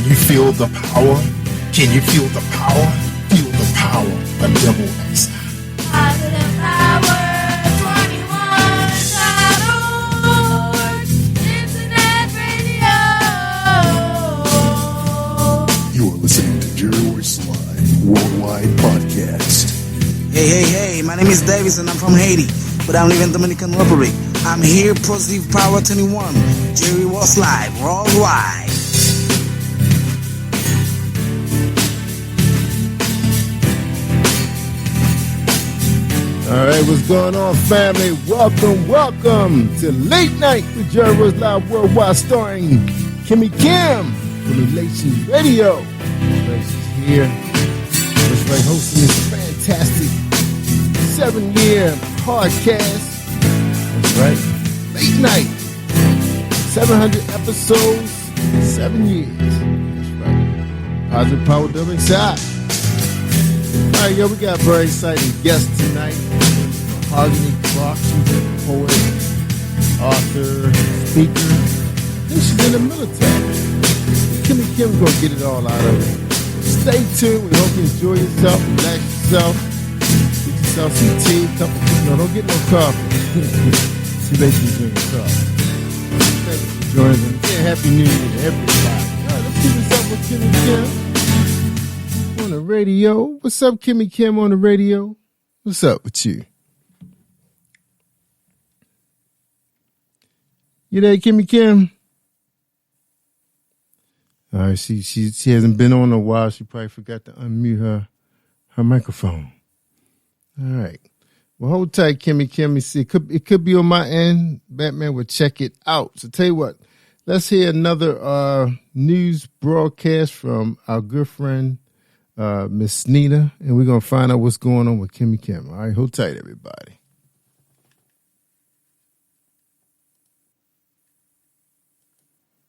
you feel the power? Can you feel the power? Feel the power of Double X. Positive Power 21.org, Internet Radio. You are listening to Jerry Royce Live Worldwide Podcast. Hey, my name is Davis and I'm from Haiti, but I live in Dominican Republic. I'm here, Positive Power 21, Jerry Royce Live Worldwide. All right, what's going on, family? Welcome to Late Night with Jerry Royce Live Worldwide, starring Kimmie Kim from Relations Radio. She's here. She's right hosting this fantastic 7-year podcast. That's right, Late Night. 700 episodes, 7 years. That's right. Positive Power WXI. All right, yo, we got a very exciting guest tonight. Mahogany. She's a poet, author, speaker. I think she's in the military. Kimmie Kim's gonna get it all out of it. Stay tuned. We hope you enjoy yourself, relax yourself, get yourself some tea, no, don't get no coffee. Too late to drink coffee. Thank you for joining us. Yeah, Happy New Year to everybody. All right, let's keep this up with Kimmie Kim on the radio. What's up, Kimmie Kim on the radio? What's up with you? You there, Kimmie Kim? All right, she hasn't been on in a while. She probably forgot to unmute her microphone. All right. Well, hold tight, Kimmie Kim. See, it could be on my end. Batman will check it out. So tell you what, let's hear another news broadcast from our good friend Miss Nina, and we're gonna find out what's going on with Kimmie Kim. All right, hold tight, everybody.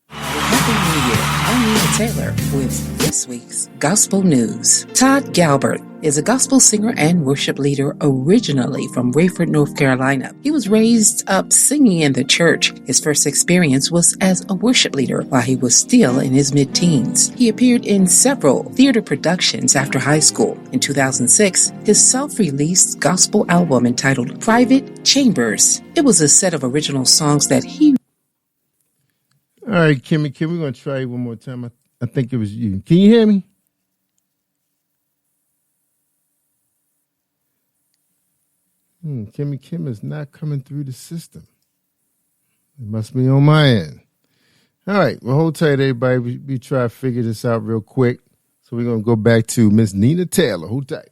Happy New Year. I'm Nina Taylor with this week's Gospel News. Todd Galbert is a gospel singer and worship leader originally from Rayford, North Carolina. He was raised up singing in the church. His first experience was as a worship leader while he was still in his mid-teens. He appeared in several theater productions after high school. In 2006, his self-released gospel album entitled Private Chambers. It was a set of original songs that he... All right, Kimmie Kim, we're going to try it one more time. I think it was you. Can you hear me? Kimmie Kim is not coming through the system. It must be on my end. All right, well, hold tight, everybody. We try to figure this out real quick. So we're going to go back to Miss Nina Taylor. Hold tight.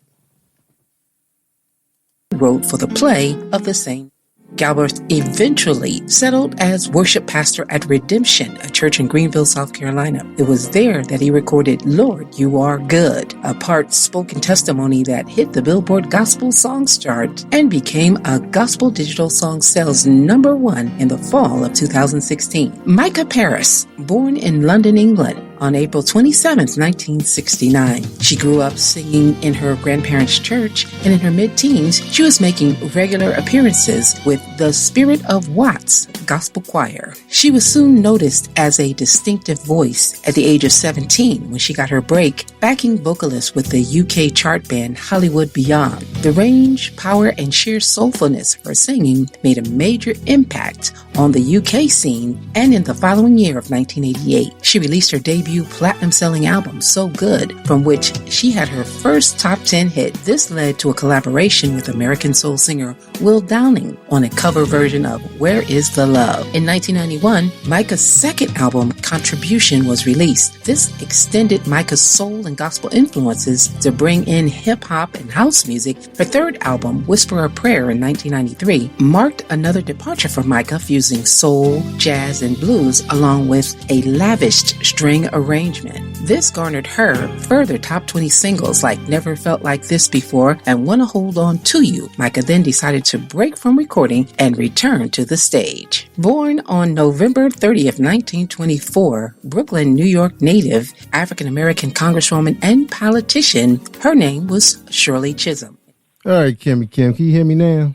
Wrote for the play of the same. Galbert eventually settled as worship pastor at Redemption, a church in Greenville, South Carolina. It was there that he recorded Lord, You Are Good, a part-spoken testimony that hit the Billboard Gospel Songs chart and became a gospel digital song sales #1 in the fall of 2016. Micah Paris, born in London, England, on April 27, 1969. She grew up singing in her grandparents' church, and in her mid-teens, she was making regular appearances with the Spirit of Watts Gospel Choir. She was soon noticed as a distinctive voice at the age of 17 when she got her break, backing vocalist with the UK chart band Hollywood Beyond. The range, power, and sheer soulfulness of her singing made a major impact on the UK scene, and in the following year of 1988, she released her debut platinum-selling album, So Good, from which she had her first top 10 hit. This led to a collaboration with American soul singer Will Downing on a cover version of Where Is the Love. In 1991, Micah's second album, Contribution, was released. This extended Micah's soul and gospel influences to bring in hip-hop and house music. Her third album, Whisper a Prayer, in 1993, marked another departure for Micah, fusing soul, jazz, and blues along with a lavished string arrangement. This garnered her further top 20 singles like Never Felt Like This Before and Wanna Hold On To You. Micah then decided to break from recording and return to the stage. Born on November 30th, 1924, Brooklyn, New York native, African-American congresswoman and politician, her name was Shirley Chisholm. All right, Kimmie Kim, can you hear me now?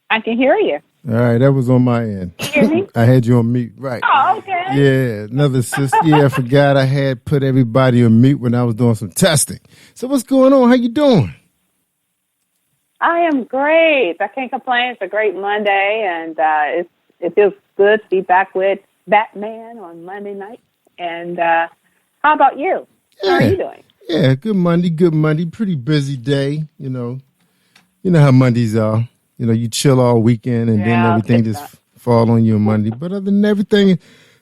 I can hear you. All right, that was on my end. Can you hear me? I had you on mute, right? Oh, okay. Yeah, another sister. Yeah, I forgot I had put everybody on mute when I was doing some testing. So what's going on? How you doing? I am great. I can't complain. It's a great Monday, and it feels good to be back with Batman on Monday night. And how about you? How are you doing? Yeah, good Monday. Pretty busy day, you know. You know how Mondays are. You know, you chill all weekend and then everything just fall on you on Monday. But other than everything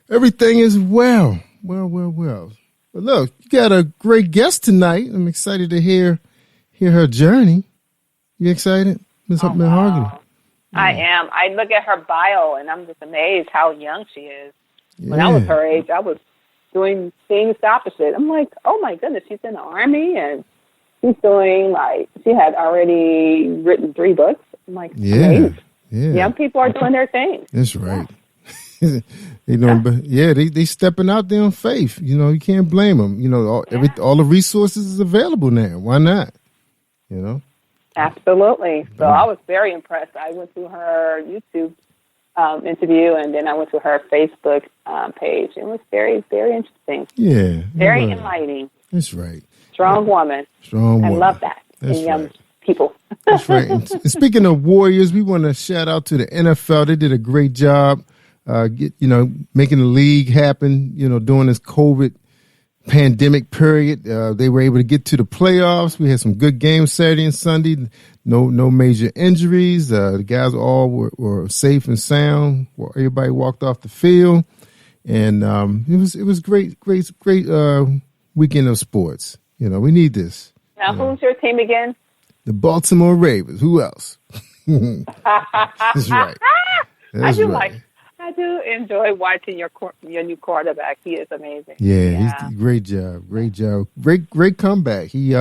is well. Well. But look, you got a great guest tonight. I'm excited to hear her journey. You excited, Miss Mahogany? Wow. I am. I look at her bio, and I'm just amazed how young she is. Yeah. When I was her age, I was doing things the opposite. I'm like, oh, my goodness, she's in the Army, and she's doing, she had already written 3 books. I'm like, great. Yeah. Young people are doing their thing. That's right. They stepping out there on faith. You know, you can't blame them. You know, all the resources is available now. Why not? You know? Absolutely. So I was very impressed. I went to her YouTube interview, and then I went to her Facebook page. It was very, very interesting. Yeah. Very enlightening. That's right. Strong woman. I love that That's in young right. people. That's right. And speaking of Warriors, we want to shout out to the NFL. They did a great job, making the league happen, during this COVID pandemic period. They were able to get to the playoffs. We had some good games Saturday and Sunday. No major injuries. The guys all were safe and sound. Everybody walked off the field, and it was great weekend of sports. We need this. Now, who's your team again? The Baltimore Ravens. Who else? That's right. That's right. I do enjoy watching your new quarterback. He is amazing. Yeah. He's great job. Great comeback. He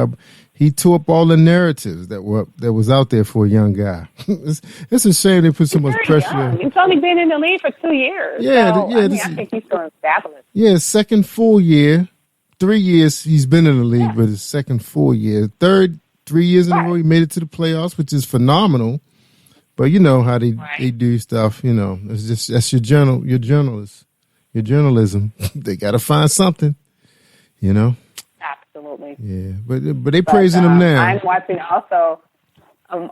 tore up all the narratives that was out there for a young guy. It's a shame they put so much pressure. Young. He's only been in the league for 2 years. I think he's doing fabulous. Yeah, second full year. 3 years he's been in the league, but his second full year. Third 3 years in a row he made it to the playoffs, which is phenomenal. But you know how they do stuff. It's just that's your journalism. They got to find something. Absolutely. Yeah, but they praising him now. I'm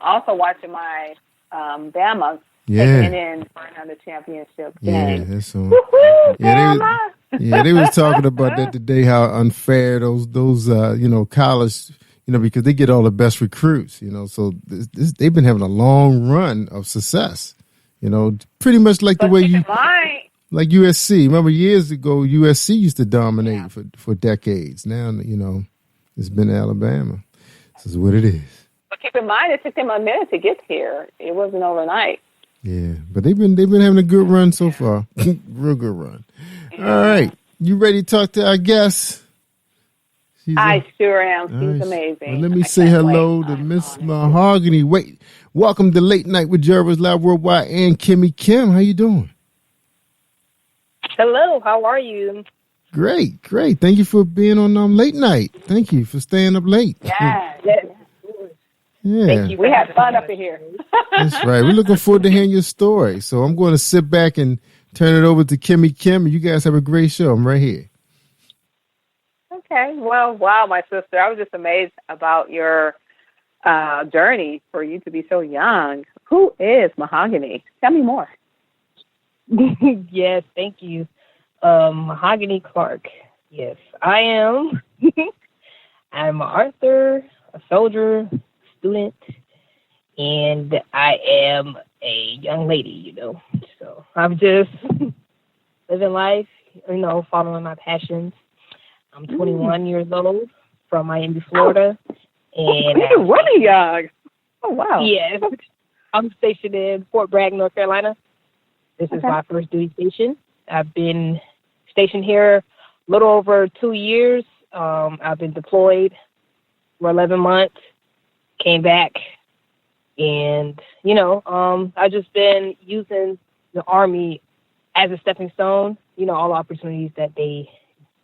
also watching my Bama taking it in for another championship game. Yeah, that's on. Bama! They was talking about that today. How unfair those college. Because they get all the best recruits, so they've been having a long run of success, pretty much like the way like USC. Remember years ago, USC used to dominate for decades. Now, it's been Alabama. This is what it is. But keep in mind, it took them a minute to get here. It wasn't overnight. Yeah, but they've been having a good run so far. Real good run. All right. You ready to talk to our guest? I sure am. She's amazing. Well, let me say hello to Miss Mahogany. Welcome to Late Night with Jervis Live Worldwide and Kimmie Kim. How you doing? Hello. How are you? Great. Thank you for being on Late Night. Thank you for staying up late. Yeah. Thank you. We had fun up in here. That's right. We're looking forward to hearing your story. So I'm going to sit back and turn it over to Kimmie Kim. You guys have a great show. I'm right here. Okay. Well, wow, my sister. I was just amazed about your journey for you to be so young. Who is Mahogany? Tell me more. Yes, thank you. Mahogany Clark. Yes, I am. I'm an author, a soldier, student, and I am a young lady, So I'm just living life, following my passions. I'm 21 years old from Miami, Florida. And you're really young. Oh, wow. Yes. I'm stationed in Fort Bragg, North Carolina. This is my first duty station. I've been stationed here a little over 2 years. I've been deployed for 11 months, came back, and, I've just been using the Army as a stepping stone, all the opportunities that they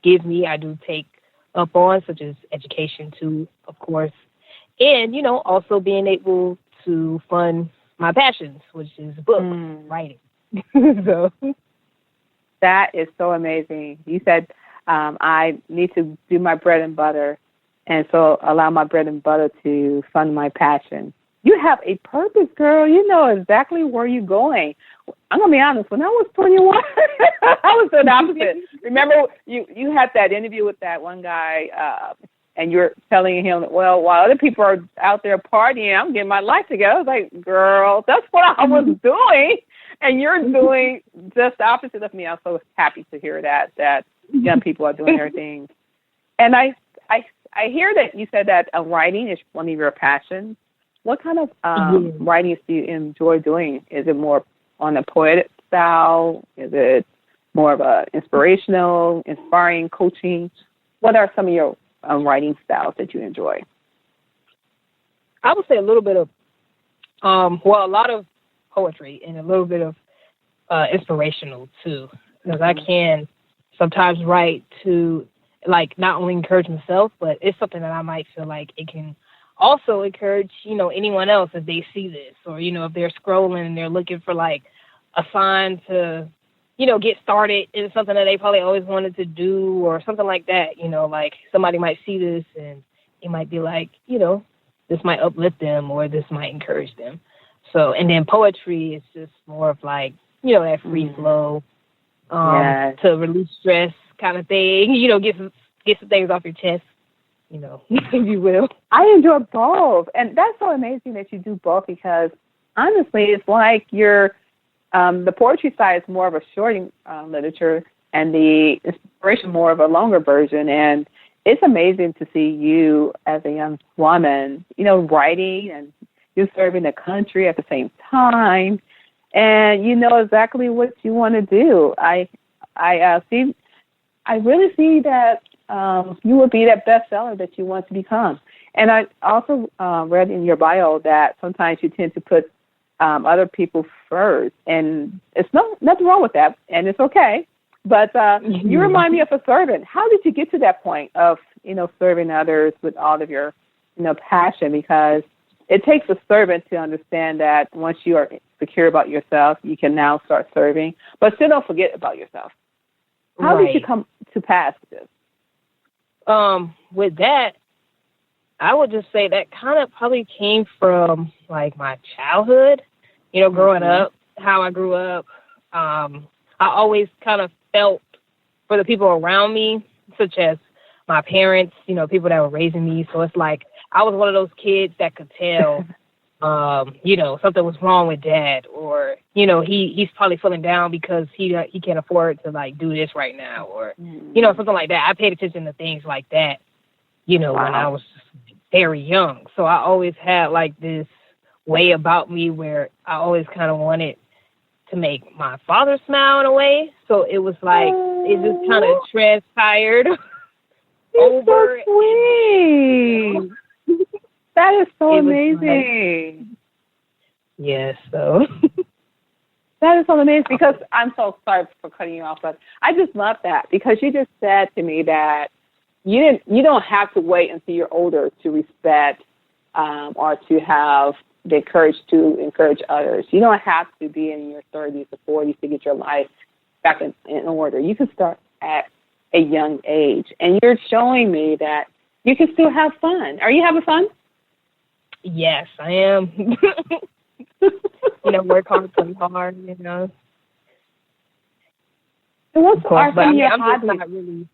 give me, I do take up on, such as education too, of course. And, also being able to fund my passions, which is book writing. So that is so amazing. You said I need to do my bread and butter, and so allow my bread and butter to fund my passion. You have a purpose, girl. You know exactly where you're going. I'm going to be honest. When I was 21, I was the opposite. Remember, you had that interview with that one guy, and you're telling him, well, while other people are out there partying, I'm getting my life together. I was like, girl, that's what I was doing. And you're doing just the opposite of me. I'm so happy to hear that young people are doing their things. And I hear that you said that writing is one of your passions. What kind of writings do you enjoy doing? Is it more on a poetic style? Is it more of a inspirational, inspiring, coaching? What are some of your writing styles that you enjoy? I would say a little bit of, a lot of poetry and a little bit of inspirational too, because I can sometimes write to like not only encourage myself, but it's something that I might feel like it can also encourage, anyone else if they see this, or, if they're scrolling and they're looking for like a sign to, get started in something that they probably always wanted to do or something like that, like somebody might see this and it might be like, this might uplift them or this might encourage them. So, and then poetry is just more of like, that free flow, to release stress kind of thing, get some things off your chest. If you will. I enjoy both. And that's so amazing that you do both because, honestly, it's like the poetry side is more of a short literature and the inspiration more of a longer version. And it's amazing to see you as a young woman, writing and you're serving the country at the same time. And you know exactly what you want to do. I really see that you will be that bestseller that you want to become. And I also read in your bio that sometimes you tend to put other people first, and it's nothing wrong with that, and it's okay. But you remind me of a servant. How did you get to that point of serving others with all of your passion? Because it takes a servant to understand that once you are secure about yourself, you can now start serving, but still don't forget about yourself. How did you come to pass this? With that, I would just say that kind of probably came from like my childhood, growing up, how I grew up. I always kind of felt for the people around me, such as my parents, people that were raising me. So it's like I was one of those kids that could tell, something was wrong with dad, or, he's probably feeling down because he can't afford to like do this right now, or, something like that. I paid attention to things like that, when I was very young. So I always had like this way about me where I always kind of wanted to make my father smile in a way. So it was like, it just kind of transpired over. So sweet. That is so amazing. Yes, so. That is so amazing because I'm so sorry for cutting you off, but I just love that because you just said to me that you don't have to wait until you're older to respect or to have the courage to encourage others. You don't have to be in your 30s or 40s to get your life back in order. You can start at a young age, and you're showing me that you can still have fun. Are you having fun? Yes, I am. Work hard, play hard, And what's are some of your hobbies? Not really,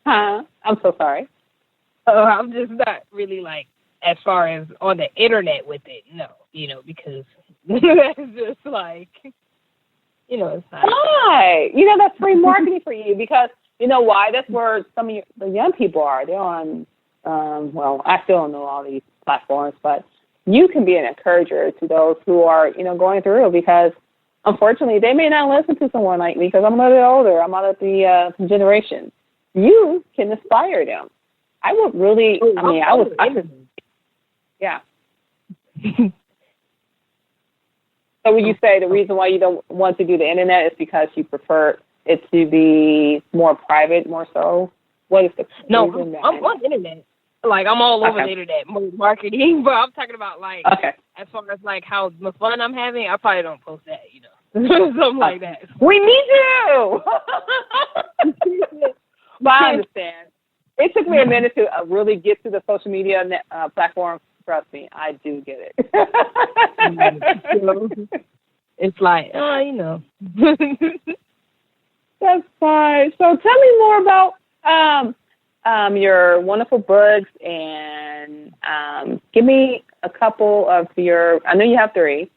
I'm so sorry. I'm just not really like as far as on the internet with it. No, because that's just like, it's not. Why? That's free marketing for you because you know why? That's where some of the young people are. They're on. I still don't know all these platforms, but you can be an encourager to those who are, going through because, unfortunately, they may not listen to someone like me because I'm a little bit older. I'm out of the generation. You can inspire them. I would really, yeah. So would you say the reason why you don't want to do the internet is because you prefer it to be more private, more so? What is the reason? I'm on the internet. Like, I'm all over Okay. the internet marketing, but I'm talking about, like, Okay. as far as, like, how much fun I'm having, I probably don't post that, you know. Something like that. We need you. But I understand. It took me a minute to really get to the social media platform. Trust me, I do get it. It's like, you know. That's fine. So tell me more about your wonderful books, and give me a couple of your. I know you have 3.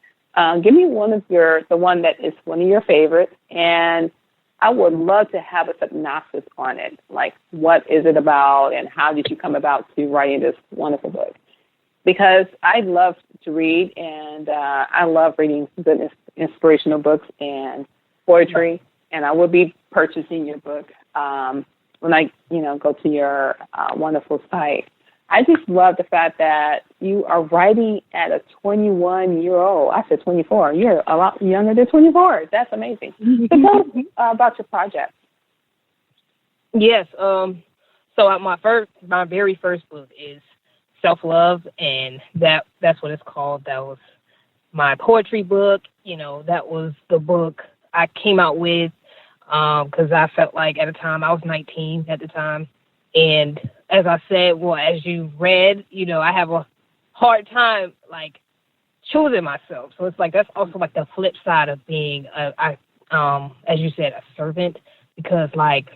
Give me the one that is one of your favorites, and I would love to have a synopsis on it. Like, what is it about, and how did you come about to writing this wonderful book? Because I love to read, and I love reading good inspirational books and poetry, and I will be purchasing your book when I, go to your wonderful site. I just love the fact that you are writing at a 21-year-old. I said 24. You're a lot younger than 24. That's amazing. So tell us about your project. Yes. So my very first book is Self-Love, and that's what it's called. That was my poetry book. That was the book I came out with because I felt like at the time I was 19 at the time. And as I said, well, as you read, I have a hard time, like, choosing myself. So it's like that's also, like, the flip side of being, as you said, a servant, because, like,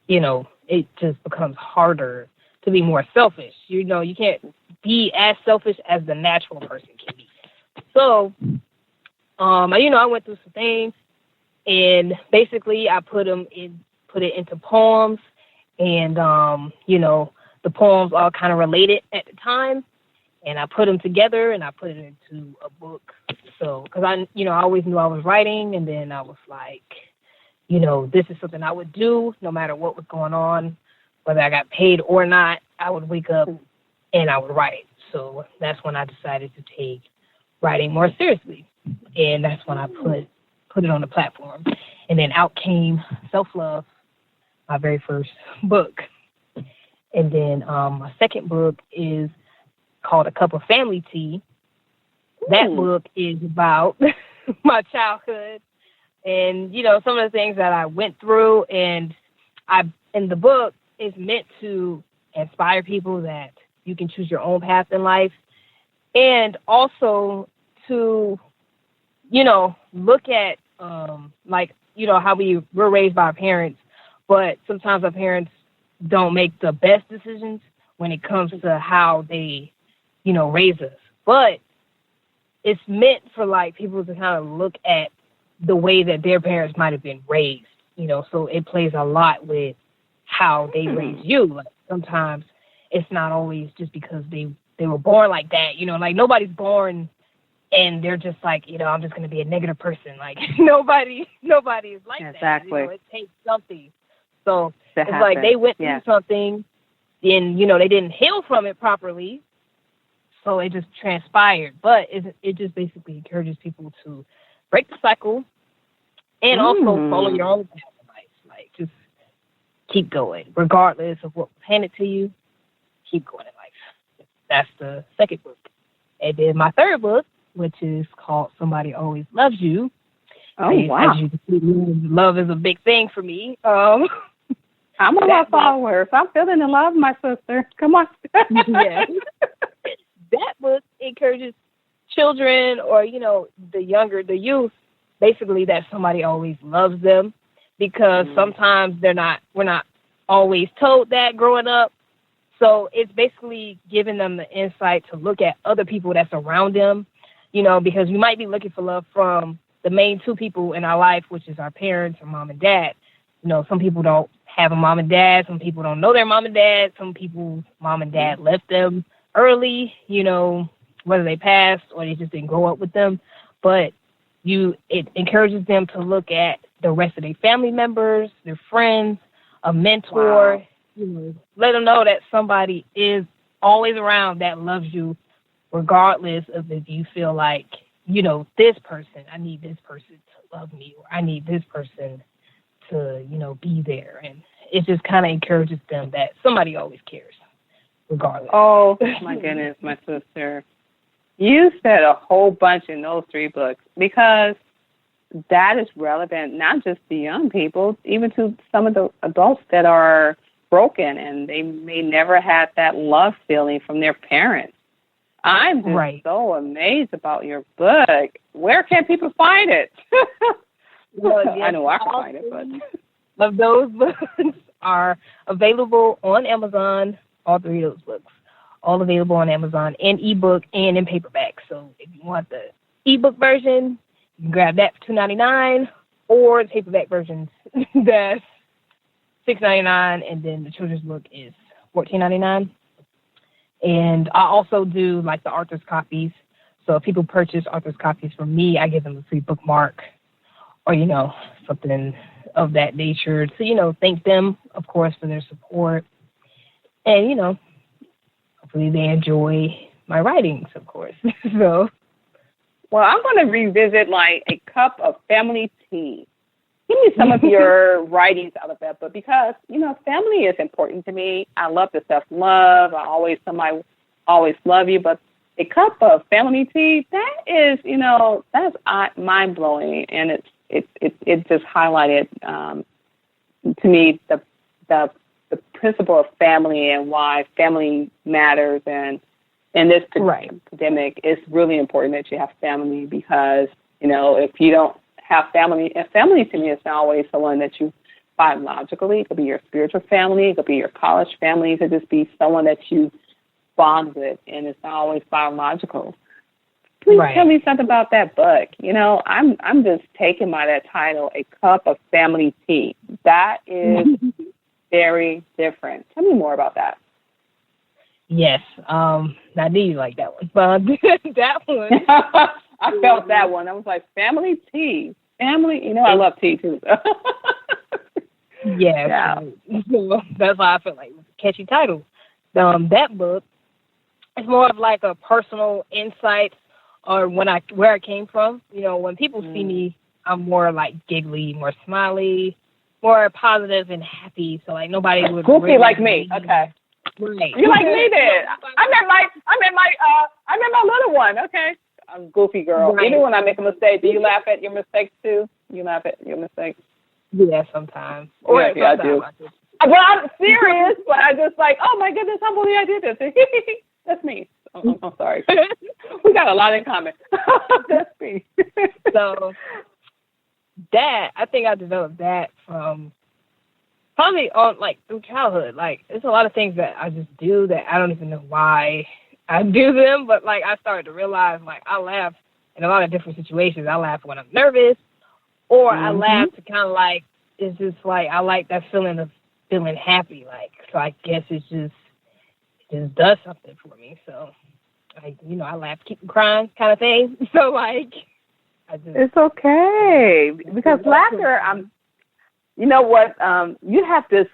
it just becomes harder to be more selfish. You can't be as selfish as the natural person can be. So, I went through some things, and basically I put it into poems. And, the poems all kind of related at the time. And I put them together and I put it into a book. So, because I always knew I was writing. And then I was like, this is something I would do no matter what was going on, whether I got paid or not. I would wake up and I would write. So that's when I decided to take writing more seriously. And that's when I put it on the platform. And then out came Self-Love, my very first book. And then my second book is called A Cup of Family Tea. That book is about my childhood and, some of the things that I went through. And in the book is meant to inspire people that you can choose your own path in life. And also to, look at, how we were raised by our parents. But sometimes our parents don't make the best decisions when it comes to how they, raise us. But it's meant for, like, people to kind of look at the way that their parents might have been raised, So it plays a lot with how they raise you. Like, sometimes it's not always just because they were born like that, Like, nobody's born and they're just like, I'm just going to be a negative person. Like, nobody is like Exactly. that. It takes something. So it's happen. like they went through something and, they didn't heal from it properly. So it just transpired. But it just basically encourages people to break the cycle and also follow your own path in life. Like, just keep going. Regardless of what was handed to you, keep going in life. That's the second book. And then my third book, which is called Somebody Always Loves You. Oh, wow. As you can see, love is a big thing for me. I'm one of my followers. I'm feeling in love, my sister. Come on. Yeah. That book encourages children or, the youth, basically that somebody always loves them, because sometimes we're not always told that growing up. So it's basically giving them the insight to look at other people that's around them, because we might be looking for love from the main two people in our life, which is our parents or mom and dad. Some people don't have a mom and dad. Some people don't know their mom and dad. Some people's mom and dad left them early, whether they passed or they just didn't grow up with them. But it encourages them to look at the rest of their family members, their friends, a mentor, let them know that somebody is always around that loves you, regardless of if you feel like, this person, I need this person to love me, or I need this person to, be there. And it just kind of encourages them that somebody always cares. regardless. Oh, my goodness, my sister. You said a whole bunch in those 3 books because that is relevant not just to young people, even to some of the adults that are broken and they may never have that love feeling from their parents. I'm just so amazed about your book. Where can people find it? Well, yes, I know I can find it, but of those books are available on Amazon. All 3 of those books, all available on Amazon in ebook and in paperback. So if you want the ebook version, you can grab that for $2.99, or the paperback version that's $6.99, and then the children's book is $14.99. And I also do like the author's copies. So if people purchase author's copies from me, I give them a free bookmark or, something of that nature to, thank them, of course, for their support. And, hopefully they enjoy my writings, of course. So, well, I'm going to revisit like a cup of family tea. Give me some of your writings out of that book because, family is important to me. I love the self-love. Somebody always love you. But a cup of family tea, that is, that's mind-blowing. And it just highlighted to me the principle of family and why family matters. And in this pandemic, it's really important that you have family because, if you don't have family, and family to me is not always someone that you biologically, it could be your spiritual family, it could be your college family, it could just be someone that you bond with, and it's not always biological. Please tell me something about that book. I'm just taken by that title, A Cup of Family Tea. That is very different. Tell me more about that. Yes, I knew you like that one, but that one. I felt that one. I was like, family tea. Family, I love tea too. Yeah. So that's why I felt like it was a catchy title. That book is more of like a personal insight or where I came from. When people see me, I'm more like giggly, more smiley, more positive and happy. So like nobody would goofy really like me. Okay. Right. You like me then? I'm in my little one. Okay. I'm a goofy girl. Right. Even when I make a mistake, do you laugh at your mistakes too? You laugh at your mistakes? Yeah, sometimes. Yeah, I do. Well, I'm serious, but I just like, oh my goodness, I believe I did this. That's me. I'm sorry. We got a lot in common. That's me. So that, I think I developed that from probably through childhood. Like, there's a lot of things that I just do that I don't even know why I do them, but like I started to realize I laugh in a lot of different situations. I laugh when I'm nervous, or I laugh to kind of it's just I like that feeling of feeling happy. So I guess it just does something for me. So I laugh, keep crying kind of thing. So it's okay because laughter. You know what? You have this.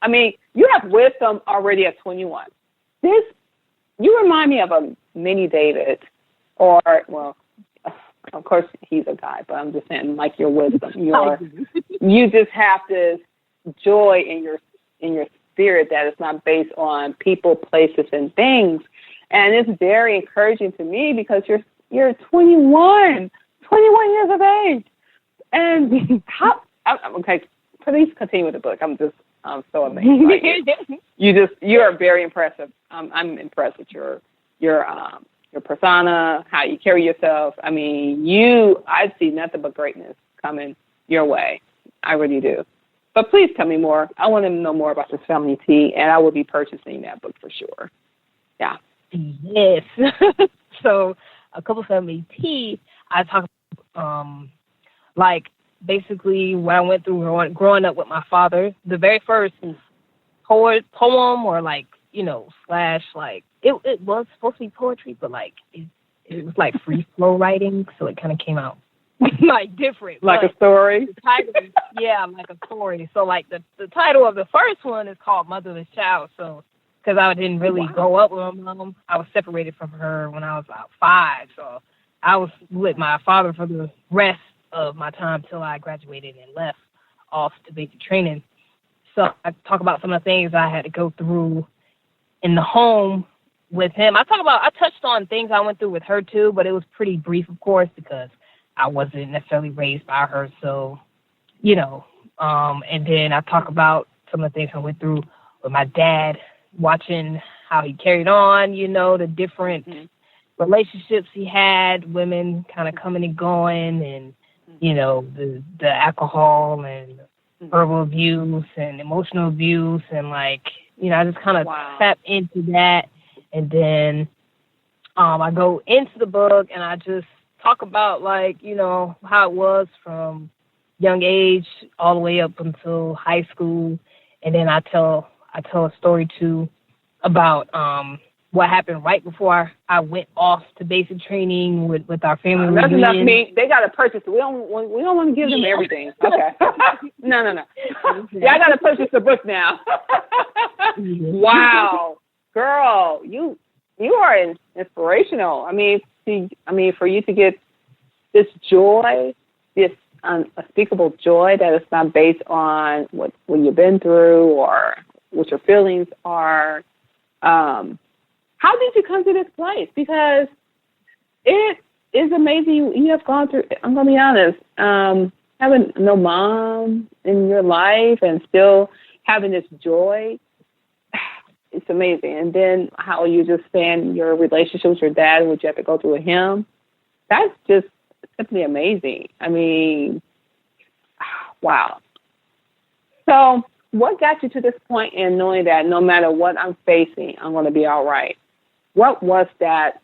I mean, you have wisdom already at 21. You remind me of a mini David, or of course he's a guy, but I'm just saying your wisdom. You just have this joy in your spirit that is not based on people, places, and things, and it's very encouraging to me because you're 21 years of age, and how? Okay, please continue with the book. I'm so amazed by you. You are very impressive. I'm impressed with your persona, how you carry yourself. I mean, I see nothing but greatness coming your way. I really do. But please tell me more. I want to know more about this family tea, and I will be purchasing that book for sure. Yeah. Yes. So, A Cup of Family Tea, I talk basically what I went through growing up with my father. The very first poem or slash it was supposed to be poetry, but it was free flow writing, so it kind of came out different. A story? Yeah, like a story. So the title of the first one is called Motherless Child. So because I didn't really grow up with my mom, I was separated from her when I was about 5. So I was with my father for the rest of my time till I graduated and left off to basic training. So I talk about some of the things I had to go through in the home with him. I touched on things I went through with her too, but it was pretty brief, of course, because I wasn't necessarily raised by her. So, and then I talk about some of the things I went through with my dad, watching how he carried on, the different relationships he had, women kind of coming and going, and, the alcohol and verbal abuse and emotional abuse. And I just kind of tap into that. And then I go into the book and I just talk about how it was from young age all the way up until high school. And then I tell a story too about what happened right before I went off to basic training with our family. That's enough meat. They got to purchase it. We don't want to give them everything. Okay. No. Yeah, I got to purchase the book now. Wow, girl, you are inspirational. I mean, for you to get this joy, this unspeakable joy that is not based on what you've been through or what your feelings are. How did you come to this place? Because it is amazing. You have gone through, I'm going to be honest, having no mom in your life and still having this joy, it's amazing. And then how you just spend your relationship with your dad and what you have to go through with him, that's just simply amazing. I mean, wow. So what got you to this point in knowing that no matter what I'm facing, I'm going to be all right? What was that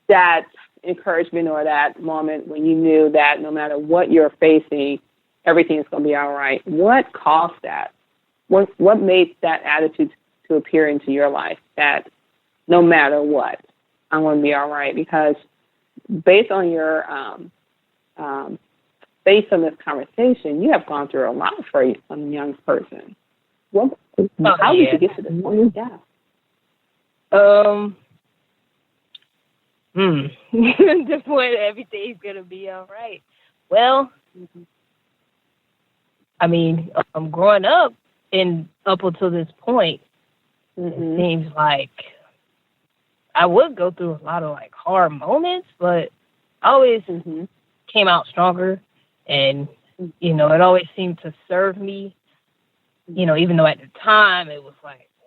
that encouragement or that moment when you knew that no matter what you're facing, everything is going to be all right? What caused that? What made that attitude to appear into your life, that no matter what, I'm going to be all right? Because based on your based on this conversation, you have gone through a lot for a young person. How did you get to this point? Yeah. The point everything's gonna be all right. Well, I mean, I'm growing up up until this point. It seems like I would go through a lot of hard moments, but I always came out stronger, and it always seemed to serve me. Even though at the time it was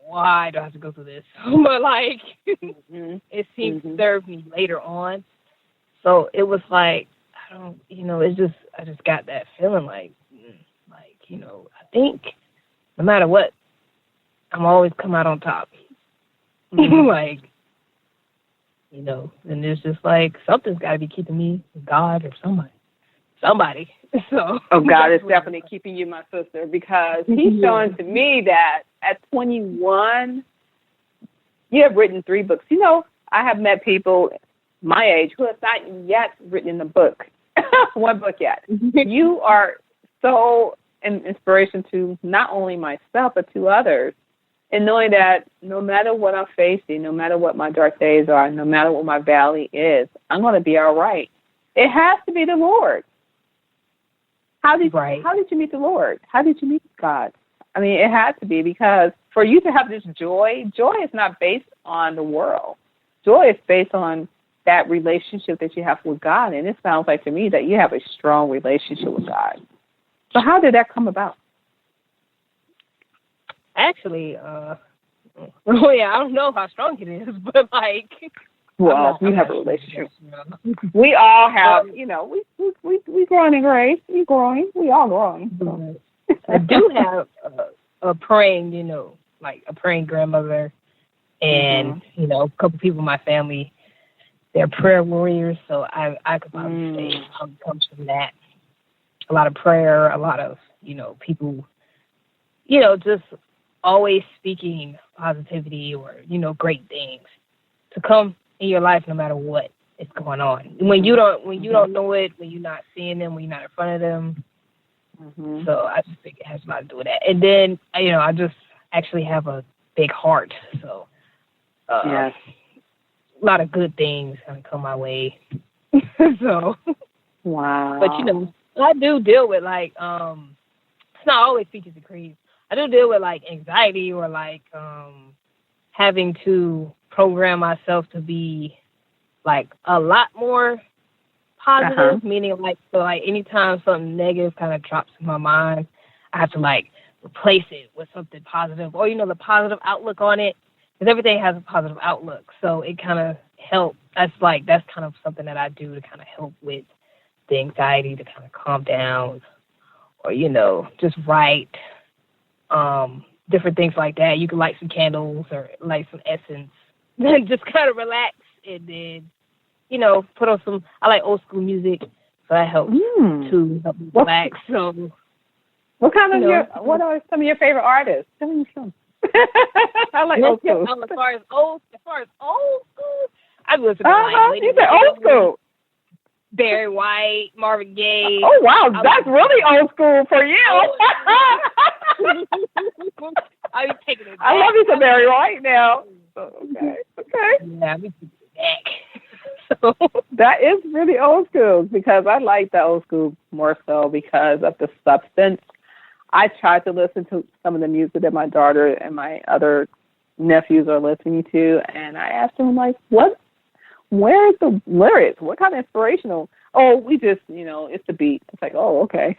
why do I have to go through this? But it seemed to serve me later on. So it was I just got that feeling I think no matter what, I'm always come out on top. And it's just something's got to be keeping me, God or somebody. So God is definitely keeping you, my sister, because he's showing to me that at 21, you have written 3 books. I have met people my age who have not yet written a book, one book yet. You are so an inspiration to not only myself, but to others. And knowing that no matter what I'm facing, no matter what my dark days are, no matter what my valley is, I'm going to be all right. It has to be the Lord. How did you meet the Lord? How did you meet God? I mean, it had to be, because for you to have this joy is not based on the world. Joy is based on that relationship that you have with God. And it sounds like to me that you have a strong relationship with God. So how did that come about? Actually, I don't know how strong it is, but well, you have a relationship. We all have, we growing in grace. You growing. We all growing. So. I do have a praying, a praying grandmother, and a couple people in my family. They're prayer warriors, so I could probably say it comes from that. A lot of prayer, a lot of people, just always speaking positivity or great things to come in your life, no matter what is going on. When you don't know it, when you're not seeing them, when you're not in front of them. So I just think it has a lot to do with that. And then I just actually have a big heart, so yes, a lot of good things gonna come my way. So wow. But I do deal with it's not always peaches and cream. I do deal with like anxiety or like having to program myself to be like a lot more positive, meaning like so like anytime something negative kind of drops in my mind, I have to like replace it with something positive, or the positive outlook on it, because everything has a positive outlook. So it kind of helps. That's kind of something that I do to kind of help with the anxiety, to kind of calm down, or just write, different things like that. You can light some candles or light some essence, then just kind of relax, and then put on some. I like old school music, so that helps to help me relax. So. What are some of your favorite artists? Tell me some. I like old school. As far as old school, I listen to like you said old school. Barry White, Marvin Gaye. Oh wow, that's really old school for you. I be taking it back. I love you some Barry White now. Okay. Yeah, I be taking it back. So that is really old school, because I like the old school more so because of the substance. I tried to listen to some of the music that my daughter and my other nephews are listening to, and I asked them, like, where's the lyrics? What kind of inspirational? Oh, we just, it's the beat. It's like, oh, okay.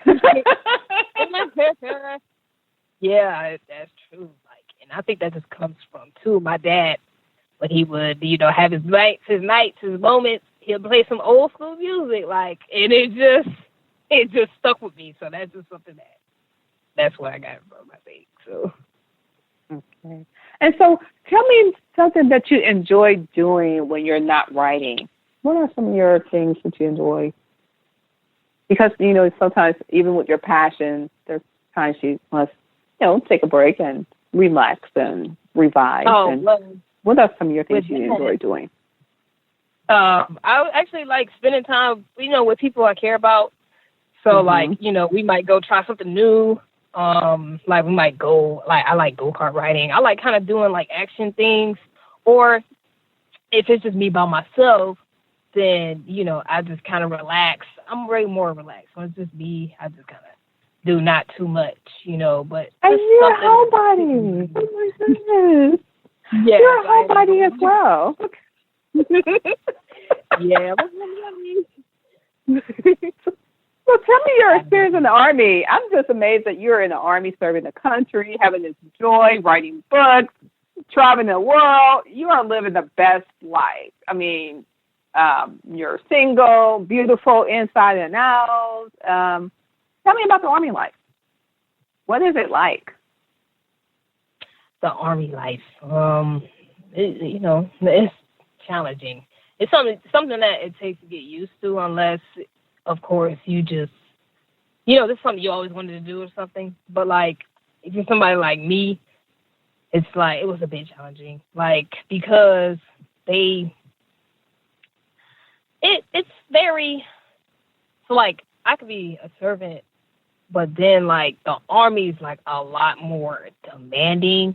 Yeah, that's true. Like, and I think that just comes from, too, my dad, when he would, have his nights, his moments, he'll play some old school music, like, and it just stuck with me. So that's just something that's where I got it from, I think. So. Okay. And so tell me something that you enjoy doing when you're not writing. What are some of your things that you enjoy? Because, sometimes even with your passion, there's times you must, take a break and relax and revise. What are some of your things you enjoy doing? I actually like spending time, with people I care about. So, like, we might go try something new. Like we might go, like I like go-kart riding. I like kind of doing like action things. Or if it's just me by myself, then, I just kind of relax. I'm way more relaxed. When it's just me, I just kind of do not too much, but. And you're a homebody. Oh my goodness. Yeah. You're a homebody as well. Yeah. Well, tell me your experience in the Army. I'm just amazed that you're in the Army serving the country, having this joy, writing books, traveling the world. You are living the best life. I mean, you're single, beautiful inside and out. Tell me about the Army life. What is it like? The Army life. It's challenging. It's something that it takes to get used to, unless, of course, you just, this is something you always wanted to do or something. But, like, if you're somebody like me, it's like, it was a bit challenging. Like, because it's very, so, like, I could be a servant, but then, like, the Army's, like, a lot more demanding.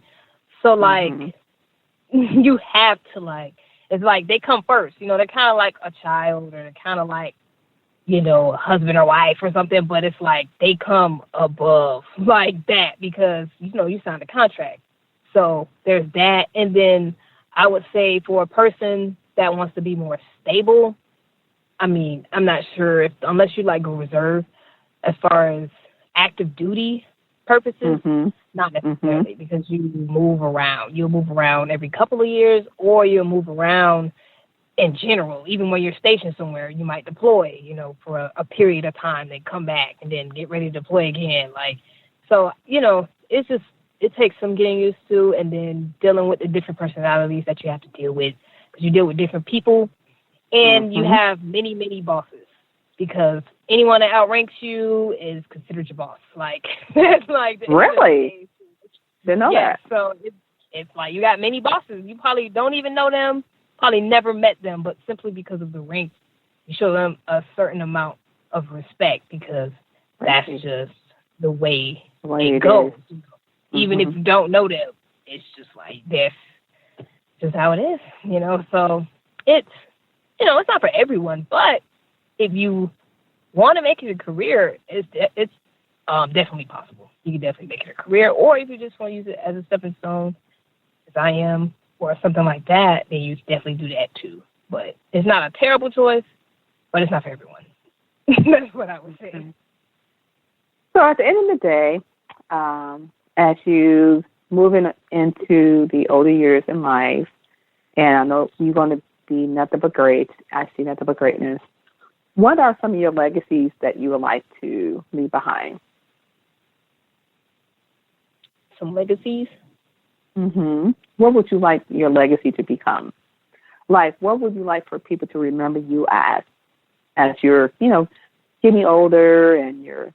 So, like, you have to, like, it's like they come first. They're kind of like a child, or they're kind of like, a husband or wife or something, but it's like they come above like that because, you signed a contract. So there's that. And then I would say for a person that wants to be more stable, I mean, I'm not sure unless you like go reserve as far as active duty purposes, not necessarily, because you move around. You'll move around every couple of years, or you'll move around in general. Even when you're stationed somewhere, you might deploy, for a period of time, then come back and then get ready to deploy again. Like, so, it's just, it takes some getting used to, and then dealing with the different personalities that you have to deal with, because you deal with different people, and you have many, many bosses, because anyone that outranks you is considered your boss. Like, that's like really? Didn't know that. So it's like you got many bosses. You probably don't even know them, probably never met them, but simply because of the rank, you show them a certain amount of respect, because that's just the way it goes. Even if you don't know them, it's just like this, just how it is, So it's, it's not for everyone, but if you want to make it a career, it's definitely possible. You can definitely make it a career, or if you just want to use it as a stepping stone, as I am, or something like that, then you definitely do that too. But it's not a terrible choice, but it's not for everyone. That's what I would say. So at the end of the day, as you moving into the older years in life, and I know you're going to be nothing but great, I see nothing but greatness, what are some of your legacies that you would like to leave behind? Some legacies? Mm-hmm. What would you like your legacy to become? Like, what would you like for people to remember you as you're, getting older and you're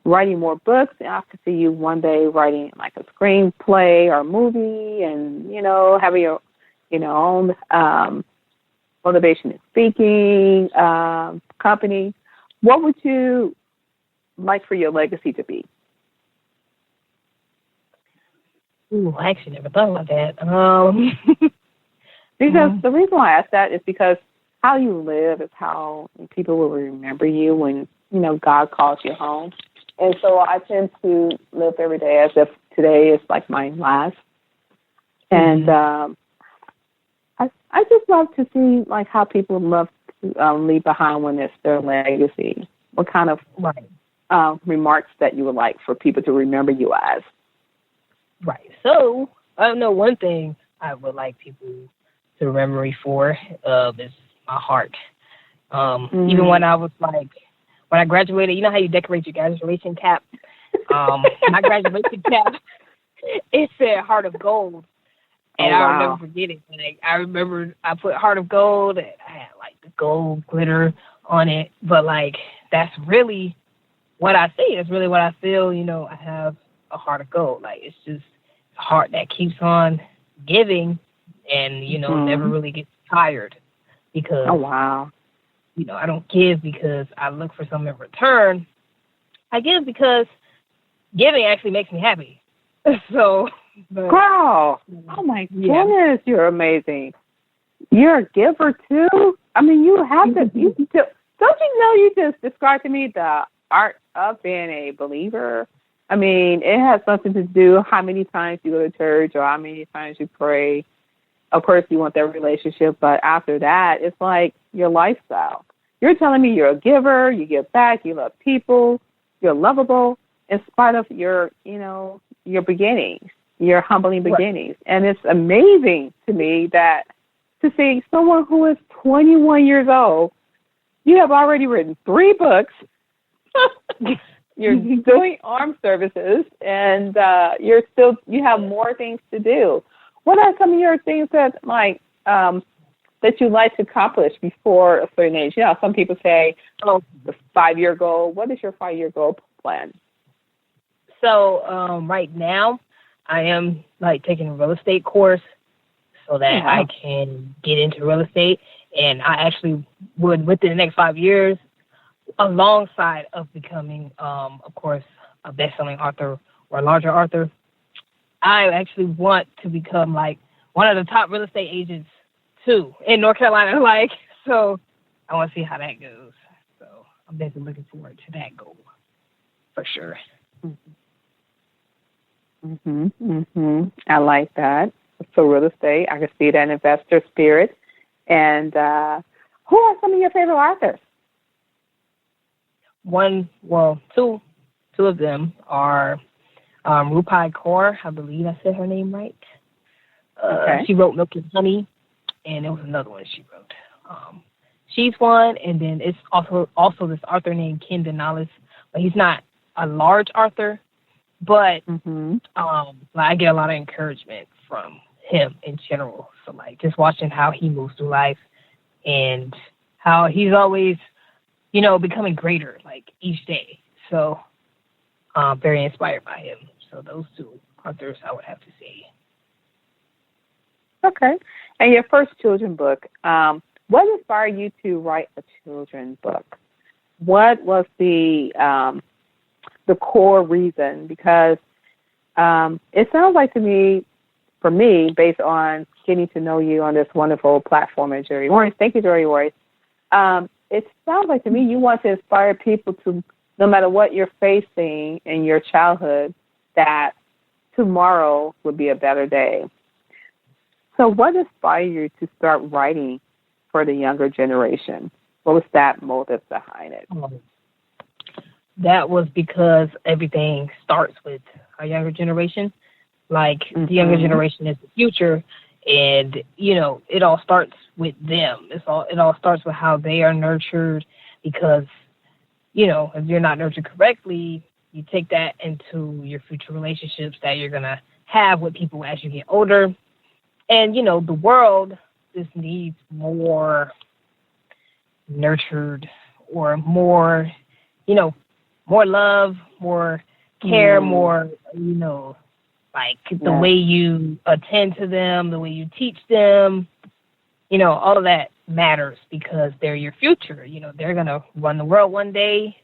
writing more books? I could see you one day writing like a screenplay or a movie and, having your, own motivation and speaking company. What would you like for your legacy to be? Ooh, I actually never thought about that. Because the reason why I ask that is because how you live is how people will remember you when, God calls you home. And so I tend to live every day as if today is like my last. And I just love to see like how people love to leave behind when it's their legacy. What kind of remarks that you would like for people to remember you as? Right. So I know one thing I would like people to remember me for is my heart. Even when I was when I graduated, you know how you decorate your graduation cap? My graduation cap, it said Heart of Gold. And I'll never forget it. I remember I put Heart of Gold and I had the gold glitter on it. But that's really what I see. That's really what I feel. I have a heart of gold. It's just a heart that keeps on giving and, never really gets tired because, I don't give because I look for something in return. I give because giving actually makes me happy. So, wow. Oh, my goodness. You're amazing. You're a giver, too? I mean, you have to. Don't you know you just described to me the art of being a believer? I mean, it has something to do how many times you go to church or how many times you pray. Of course, you want that relationship, but after that, it's like your lifestyle. You're telling me you're a giver, you give back, you love people, you're lovable in spite of your, your beginnings, your humbling beginnings. And it's amazing to me that to see someone who is 21 years old, you have already written 3 books. You're doing armed services, and you have more things to do. What are some of your things that that you like to accomplish before a certain age? Some people say, the 5-year goal. What is your 5-year goal plan? So right now, I am taking a real estate course so that I can get into real estate, and I actually would within the next 5 years, alongside of becoming, of course, a best-selling author or a larger author, I actually want to become one of the top real estate agents too in North Carolina. So I want to see how that goes. So I'm definitely looking forward to that goal for sure. I like that. So real estate, I can see that investor spirit. And who are some of your favorite authors? Two of them are Rupai Kaur, I believe I said her name right. She wrote Milk and Honey, and there was another one she wrote. She's one, and then it's also this author named Ken Denales, but he's not a large author, but I get a lot of encouragement from him in general. So just watching how he moves through life and how he's always, becoming greater each day. So very inspired by him. So those 2 authors I would have to say. Okay. And your first children's book, what inspired you to write a children's book? What was the core reason? Because it sounds like to me, for me, based on getting to know you on this wonderful platform at Jerry Royce. Thank you, Jerry Royce. It sounds like to me you want to inspire people to no matter what you're facing in your childhood, that tomorrow will be a better day. So what inspired you to start writing for the younger generation? What was that motive behind it? That was because everything starts with our younger generation. Like, the younger generation is the future, and, you know, it all starts with them. It all starts with how they are nurtured, because, you know, if you're not nurtured correctly, you take that into your future relationships that you're going to have with people as you get older. And, you know, the world just needs more nurtured, or more, you know, more love, more care, more, you know, like the way you attend to them, the way you teach them, you know, all of that matters, because they're your future. You know, they're going to run the world one day,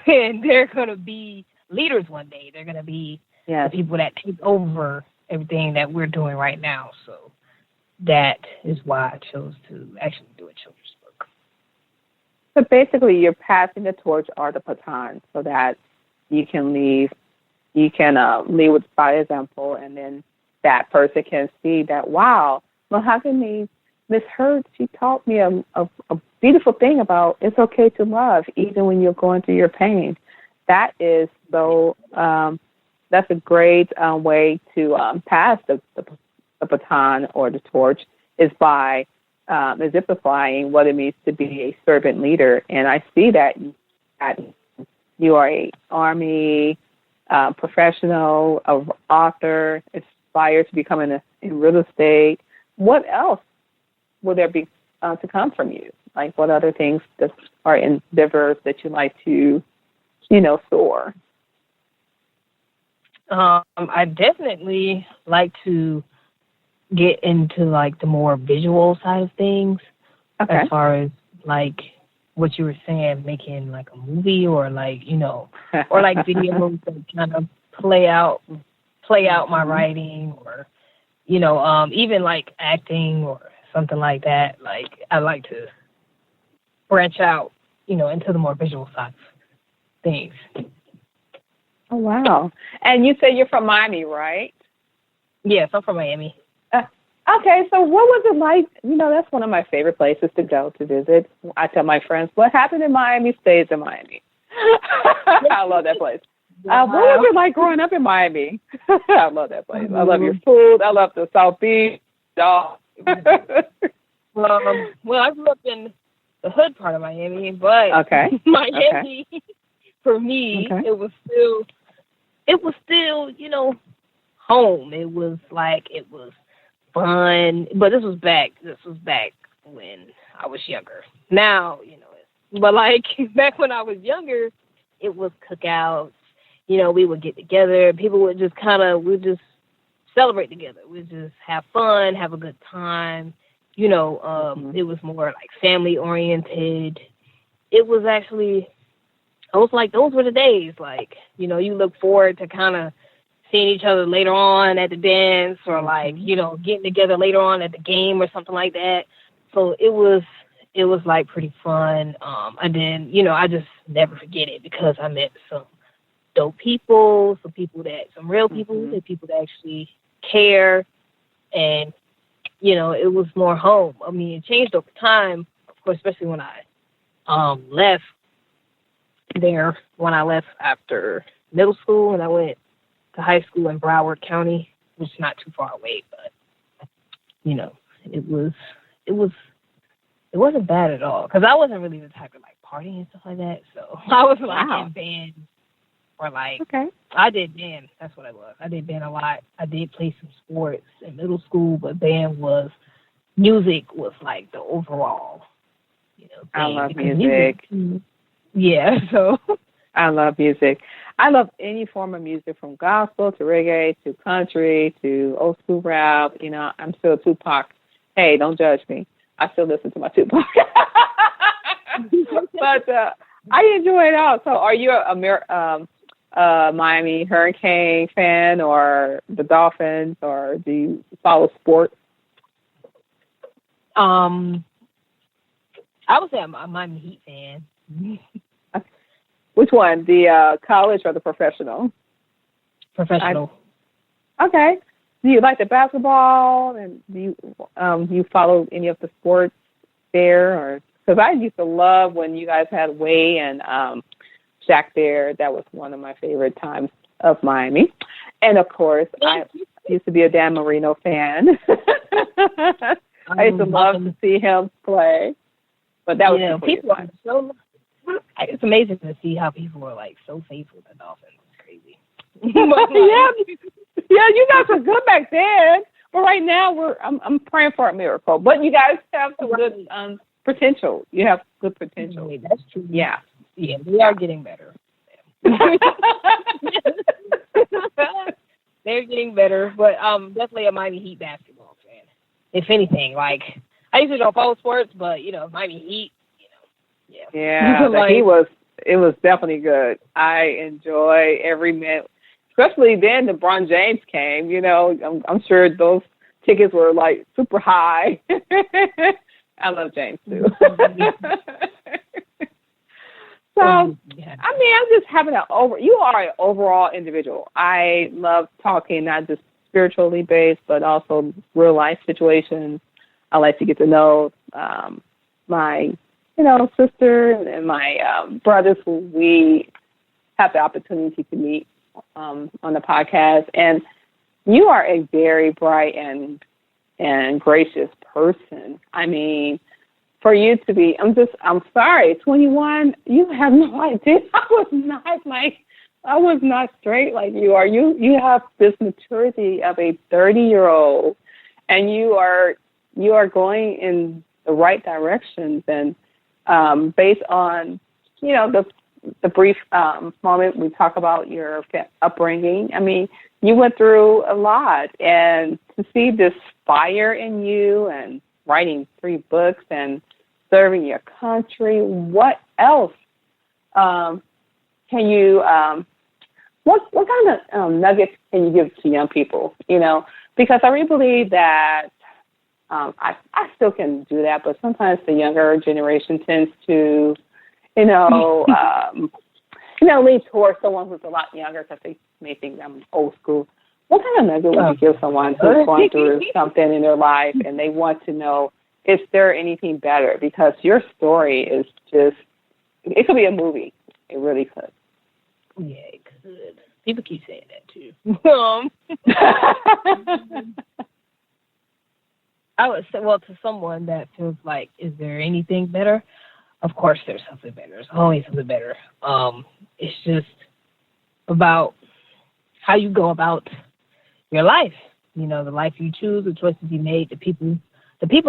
and they're going to be leaders one day. They're going to be the people that take over everything that we're doing right now. So that is why I chose to actually do a children's book. So basically, you're passing the torch or the baton so that you can lead with by example, and then that person can see that, wow, Mahogany, Miss Hurd, she taught me a beautiful thing about it's okay to love even when you're going through your pain. That is so, that's a great way to pass the baton or the torch, is by exemplifying what it means to be a servant leader. And I see that you are a Army professional, an author, aspire to become in real estate. What else will there be to come from you? Like, what other things that are endeavors that you like to, you know, soar? I definitely like to get into, like, the more visual side of things. Okay. As far as, like, what you were saying, making, like, a movie, or, like, you know, or, like, videos that kind of play out my writing, or, you know, even, like, acting or something like that. Like, I like to branch out, you know, into the more visual side of things. Oh, wow. And you say you're from Miami, right? Yes, I'm from Miami. Okay, so what was it like? You know, that's one of my favorite places to go to visit. I tell my friends, what happened in Miami stays in Miami. I love that place. What was it like growing up in Miami? I love that place. I love your food. I love the South Beach. Well, I grew up in the hood part of Miami, but Miami, for me, it was still, you know, home. It was fun, but this was back when I was younger. Now, you know, but like back when I was younger, it was cookouts. You know, we would get together. People would just we'd just celebrate together. We'd just have fun, have a good time. You know, it was more like family oriented. It was actually, I was like, those were the days. Like, you know, you look forward to kind of seeing each other later on at the dance, or like, you know, getting together later on at the game or something like that. So it was like pretty fun. And then, you know, I just never forget it, because I met some dope people, some real people, the people that actually care. And, you know, it was more home. I mean, it changed over time, of course, especially when I left there, when I left after middle school, and I went to high school in Broward County, which is not too far away, but, you know, it wasn't bad at all, because I wasn't really the type of, like, party and stuff like that, so I was, like, in band, or, like, I did band, that's what I was. I did band a lot. I did play some sports in middle school, but music was, like, the overall, you know, thing. I love music. Yeah, so. I love music. I love any form of music, from gospel to reggae to country to old school rap. You know, I'm still Tupac. Hey, don't judge me. I still listen to my Tupac. But I enjoy it all. So are you a Miami Hurricane fan, or the Dolphins, or do you follow sports? I would say I'm a Miami Heat fan. Which one? The college or the professional? Professional. Okay. Do you like the basketball, and do you follow any of the sports there? Or because I used to love when you guys had Way and Shaq there. That was one of my favorite times of Miami. And of course, I used to be a Dan Marino fan. I used to love to see him play. But that was people are so. It's amazing to see how people are like so faithful to Dolphins. It's crazy. Yeah, you guys were good back then, but right now I'm praying for a miracle. But you guys have some good potential. You have good potential. That's true. Yeah, we are getting better. They're getting better, but definitely a Miami Heat basketball fan. If anything, like I usually don't follow sports, but Miami Heat, Yeah, it was definitely good. I enjoy every minute. Especially then LeBron James came, I'm sure those tickets were like super high. I love James too. So, I'm just having you are an overall individual. I love talking, not just spiritually based, but also real life situations. I like to get to know my, sister and my brothers who we have the opportunity to meet on the podcast, and you are a very bright and gracious person. I mean, for you to be, I'm sorry, 21. You have no idea. I was not straight like you are. You have this maturity of a 30-year-old, and you are going in the right directions. And based on the brief moment we talk about your upbringing, I mean, you went through a lot, and to see this fire in you and writing 3 books and serving your country, what else can you, what kind of nuggets can you give to young people, Because I really believe that I still can do that, but sometimes the younger generation tends to lean towards someone who's a lot younger because they may think I'm old school. What kind of nugget would you give someone who's going through something in their life and they want to know, is there anything better? Because your story is just, it could be a movie. It really could. Yeah, it could. People keep saying that too. I would say, to someone that feels like, is there anything better? Of course there's something better. There's always something better. It's just about how you go about your life. The life you choose, the choices you made, the people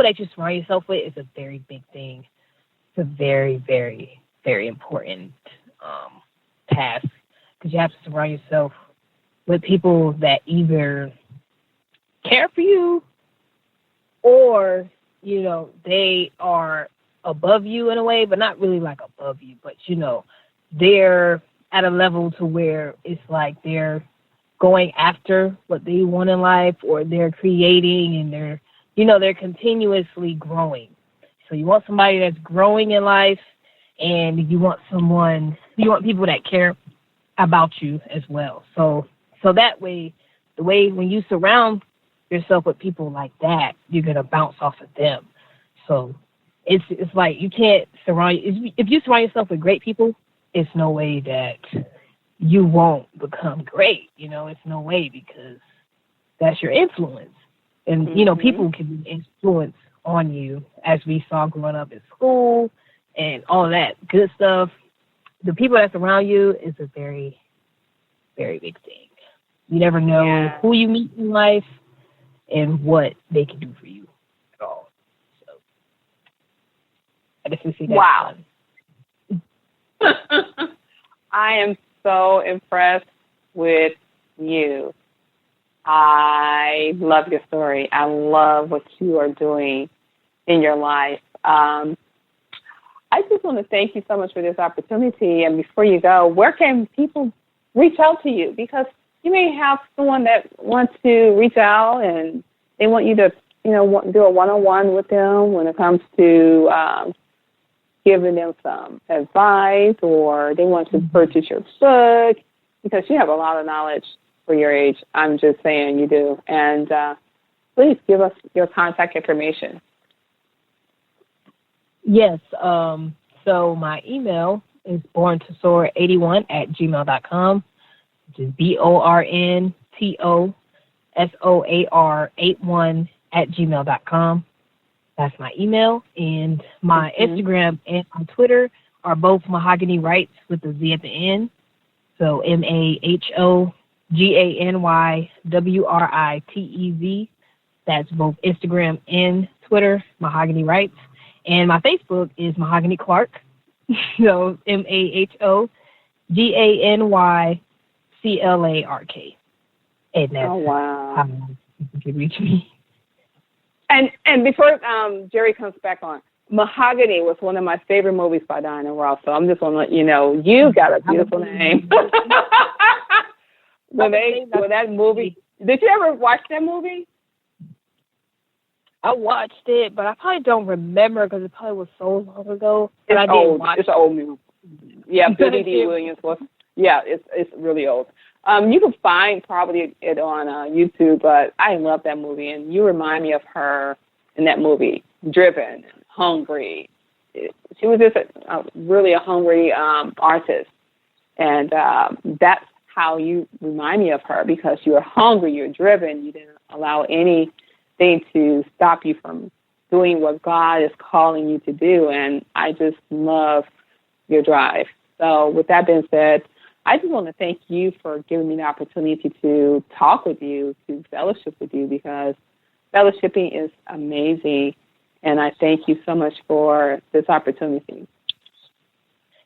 that you surround yourself with is a very big thing. It's a very, very, very important task, because you have to surround yourself with people that either care for you or, they are above you in a way, but not really like above you, but they're at a level to where it's like they're going after what they want in life, or they're creating, and they're continuously growing. So you want somebody that's growing in life, and you want people that care about you as well. So that way, when you surround yourself with people like that, you're gonna bounce off of them. So it's like you can't if you surround yourself with great people, it's no way that you won't become great. It's no way, because that's your influence. And, people can be influenced on you, as we saw growing up in school and all that good stuff. The people that's around you is a very, very big thing. You never know who you meet in life and what they can do for you at all. So I just see that. Wow. I am so impressed with you. I love your story. I love what you are doing in your life. I just want to thank you so much for this opportunity. And before you go, where can people reach out to you? Because you may have someone that wants to reach out and they want you to, do a one-on-one with them when it comes to giving them some advice, or they want to purchase your book, because you have a lot of knowledge for your age. I'm just saying you do. And please give us your contact information. Yes. So my email is borntosoar81@gmail.com, which is BORNTOSOAR81@gmail.com. That's my email. And my Instagram and my Twitter are both Mahogany Writes with the Z at the end. So MAHOGANYWRITEZ. That's both Instagram and Twitter, Mahogany Writes. And my Facebook is Mahogany Clark. So MAHOGANYCLARK. And that's how you can reach me. And before Jerry comes back on, Mahogany was one of my favorite movies by Diana Ross. So I'm just want to let you know, you got a beautiful name. when that movie, did you ever watch that movie? I watched it, but I probably don't remember because it probably was so long ago. It's I old. didn't watch It's an old movie. Yeah, Billy D. Williams was. Yeah, it's really old. You can find probably it on YouTube, but I love that movie, and you remind me of her in that movie, driven, hungry. She was just really a hungry artist, and that's how you remind me of her, because you're hungry, you're driven, you didn't allow anything to stop you from doing what God is calling you to do, and I just love your drive. So with that being said, I just want to thank you for giving me the opportunity to talk with you, to fellowship with you, because fellowshipping is amazing, and I thank you so much for this opportunity.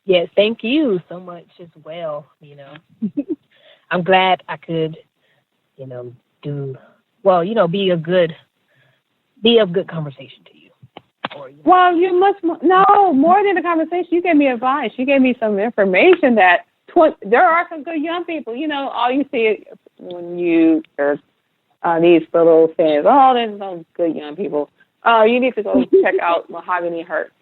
Yes, thank you so much as well. I'm glad I could, be of good conversation to you. Well, you must more than a conversation. You gave me advice. You gave me some information that there are some good young people. All you see when you are these little things. Oh, there's no good young people. You need to go check out Mahogany Hurts,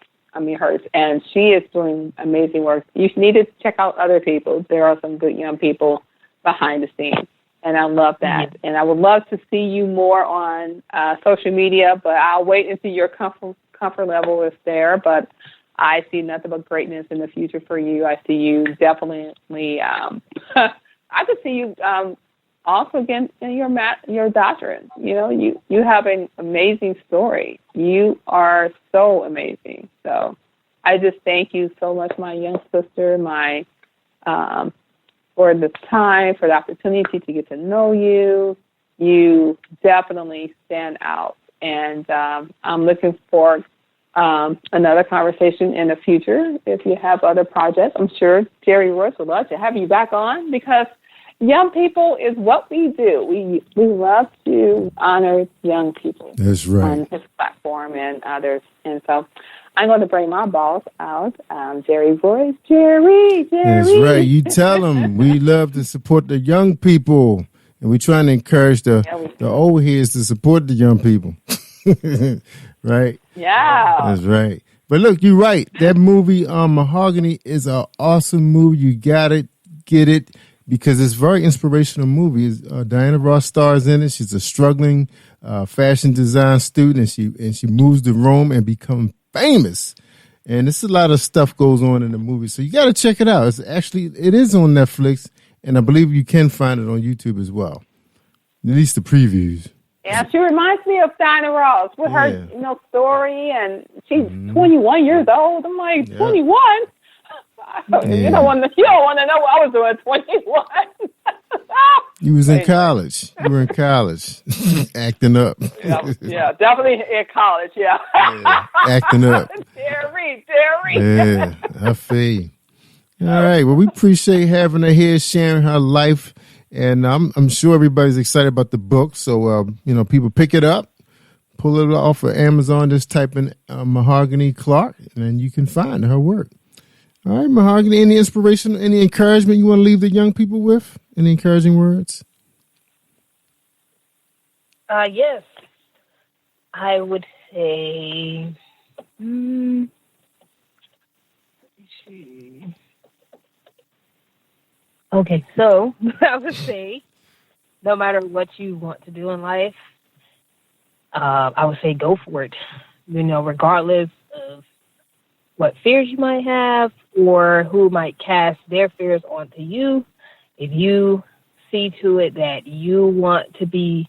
and she is doing amazing work. You need to check out other people. There are some good young people behind the scenes, and I love that. Mm-hmm. And I would love to see you more on social media, but I'll wait until your comfort level is there. But I see nothing but greatness in the future for you. I see you definitely. I could see you also again in your doctrine. You have an amazing story. You are so amazing. So I just thank you so much, my young sister, for the time, for the opportunity to get to know you. You definitely stand out, and I'm looking for another conversation in the future. If you have other projects, I'm sure Jerry Royce would love to have you back on, because young people is what we do. We love to honor young people. That's right. On his platform and others. And so I'm going to bring my boss out, Jerry Royce. Jerry. That's right. You tell them we love to support the young people, and we're trying to encourage the old heads to support the young people. Right? Yeah. That's right. But look, you're right. That movie, Mahogany, is an awesome movie. You got to get it, because it's a very inspirational movie. Diana Ross stars in it. She's a struggling fashion design student, and she moves to Rome and becomes famous. And it's a lot of stuff goes on in the movie, so you got to check it out. It is on Netflix, and I believe you can find it on YouTube as well. At least the previews. Yeah, she reminds me of Diana Ross with her, story, and she's 21 years old. I'm like, 21? You don't want to know what I was doing at 21. You was in college. You were in college, acting up. Yeah, definitely in college. Yeah, acting up. Jerry. Yeah, I feel you. All right. Well, we appreciate having her here, sharing her life. And I'm sure everybody's excited about the book. So, people pick it up, pull it off of Amazon, just type in Mahogany Clark, and then you can find her work. All right, Mahogany, any inspiration, any encouragement you want to leave the young people with? Any encouraging words? Yes. I would say Okay, so I would say, no matter what you want to do in life, I would say go for it. Regardless of what fears you might have or who might cast their fears onto you, if you see to it that you want to be,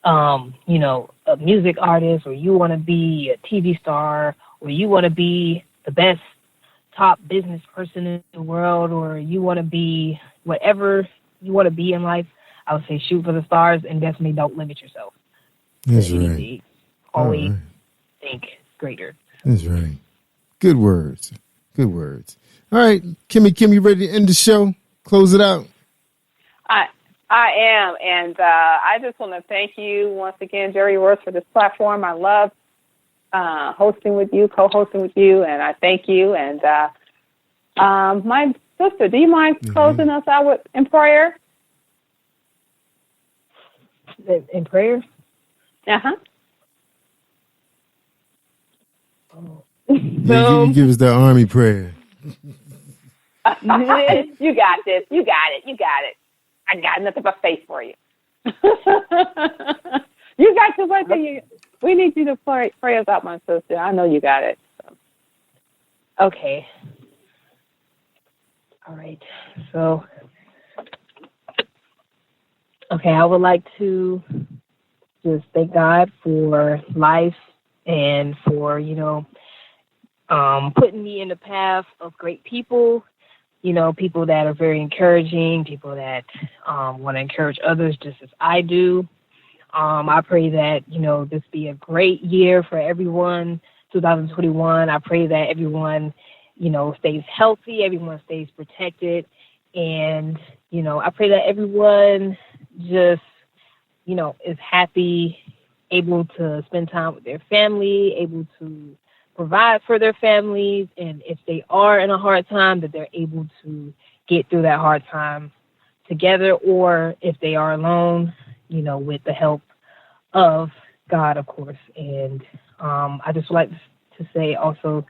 a music artist, or you want to be a TV star, or you want to be the best top business person in the world, or you want to be whatever you want to be in life, I would say shoot for the stars and definitely don't limit yourself. That's right. Always think greater. That's right. Good words. Good words. All right, Kimmie, you ready to end the show? Close it out. I am, and I just want to thank you once again, Jerry Royce, for this platform. I love co-hosting with you, and I thank you. And my sister, do you mind closing us out in prayer? In prayer? Uh-huh. Oh. Yeah, you give us that army prayer. You got this. You got it. I got nothing but faith for you. You got to work. We need you to pray us out, my sister. I know you got it. So. Okay. All right. So, I would like to just thank God for life and for, putting me in the path of great people. People that are very encouraging, people that want to encourage others just as I do. I pray that, this be a great year for everyone, 2021. I pray that everyone, stays healthy, everyone stays protected. And, I pray that everyone just, is happy, able to spend time with their family, able to provide for their families, and if they are in a hard time, that they're able to get through that hard time together, or if they are alone, with the help of God, of course. And I just would like to say also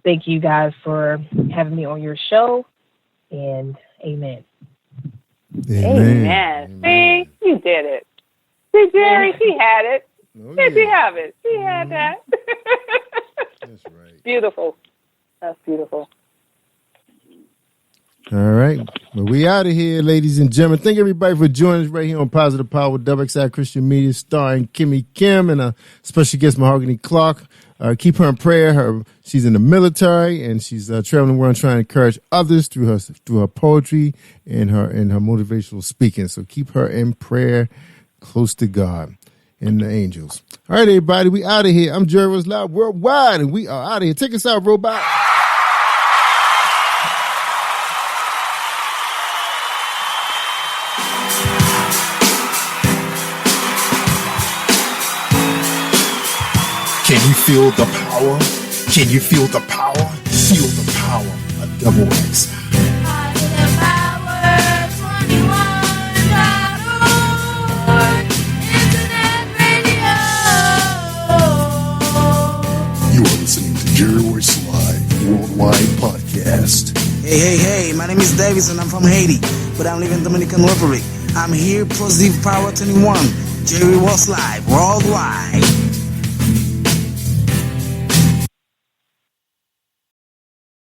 thank you guys for having me on your show, and amen. Amen. See, you did it. See, Jerry, she had it. Did she have it? She had that. That's right. Beautiful. That's beautiful. All right. Well, we out of here, ladies and gentlemen. Thank everybody for joining us right here on Positive Power with WXI Christian Media, starring Kimmie Kim and a special guest, Mahogany Clark. Keep her in prayer. She's in the military, and she's traveling the world trying to encourage others through her poetry and her motivational speaking. So keep her in prayer, close to God and the angels. All right, everybody, we out of here. I'm Jerry Royce Live Worldwide, and we are out of here. Take us out, robot. Can you feel the power? Can you feel the power? Feel the power of double X. Positive Power 21.org. Internet radio. You are listening to Jerry Royce Live Worldwide Podcast. Hey, my name is Davis and I'm from Haiti, but I'm living in Dominican Republic. I'm here, Positive Power 21, Jerry Royce Live Worldwide.